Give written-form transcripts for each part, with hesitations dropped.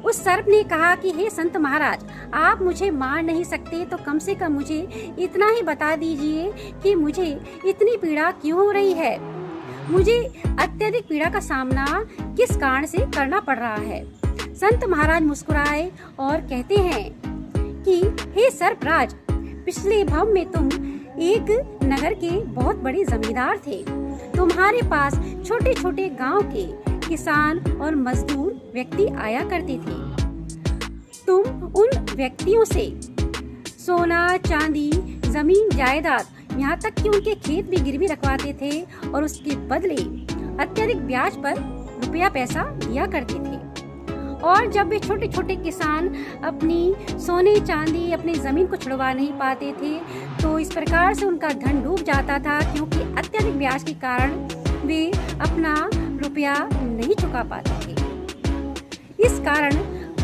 उस सर्प ने कहा कि हे संत महाराज, आप मुझे मार नहीं सकते तो कम से कम मुझे इतना ही बता दीजिए कि मुझे इतनी पीड़ा क्यों हो रही है। मुझे अत्यधिक पीड़ा का सामना किस कारण से करना पड़ रहा है। संत महाराज मुस्कुराए और कहते हैं कि हे सर्पराज, पिछले भव में तुम एक नगर के बहुत बड़े जमींदार थे। तुम्हारे पास छोटे छोटे गांव के किसान और मजदूर व्यक्ति आया करते थे। तुम उन व्यक्तियों से सोना, चांदी, जमीन, जायदाद, यहाँ तक कि उनके खेत भी गिरवी रखवाते थे और उसके बदले अत्यधिक ब्याज पर रुपया पैसा दिया करते थे। और जब वे छोटे छोटे किसान अपनी सोने चांदी, अपनी जमीन को छुड़वा नहीं पाते थे तो इस प्रकार से उनका धन डूब जाता था, क्योंकि अत्यधिक ब्याज के कारण वे अपना रुपया नहीं चुका पाते थे। इस कारण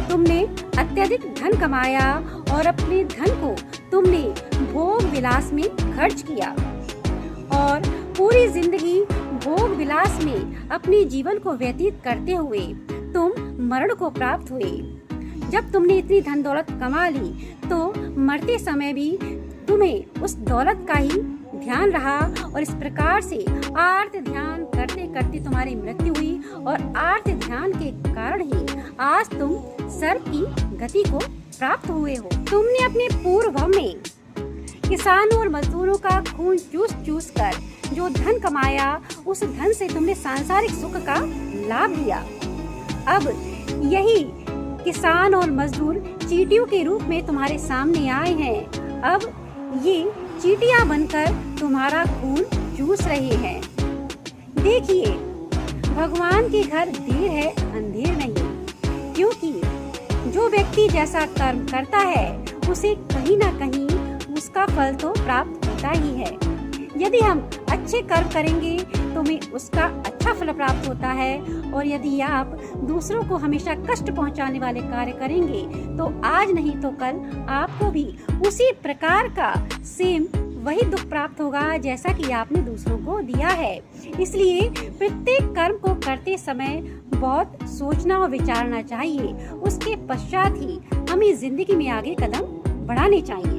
तुमने अत्यधिक धन कमाया और अपने धन को तुमने भोग विलास में खर्च किया और पूरी जिंदगी भोग विलास में अपने जीवन को व्यतीत करते हुए तुम मरण को प्राप्त हुए। जब तुमने इतनी धन दौलत कमा ली तो मरते समय भी तुम्हें उस दौलत का ही ध्यान रहा और इस प्रकार से आर्त ध्यान करते करते तुम्हारी मृत्यु हुई और आर्त ध्यान के कारण ही आज तुम सर्प की गति को प्राप्त हुए हो। तुमने अपने पूर्व में किसानों और मजदूरों का खून चूस चूस कर जो धन कमाया, उस धन से तुमने सांसारिक सुख का लाभ लिया। अब यही किसान और मजदूर चींटियों के रूप में तुम्हारे सामने आए हैं। अब ये चींटियां बनकर तुम्हारा खून चूस रहे हैं। देखिए, भगवान के घर देर है अंधेर नहीं, क्योंकि जो व्यक्ति जैसा कर्म करता है उसे कहीं ना कहीं उसका फल तो प्राप्त होता ही है। यदि हम अच्छे कर्म करेंगे तो हमें उसका अच्छा फल प्राप्त होता है, और यदि आप दूसरों को हमेशा कष्ट पहुंचाने वाले कार्य करेंगे तो आज नहीं तो कल आपको भी उसी प्रकार का सेम वही दुख प्राप्त होगा जैसा कि आपने दूसरों को दिया है। इसलिए प्रत्येक कर्म को करते समय बहुत सोचना और विचारना चाहिए। उसके पश्चात ही हमें जिंदगी में आगे कदम बढ़ाने चाहिए।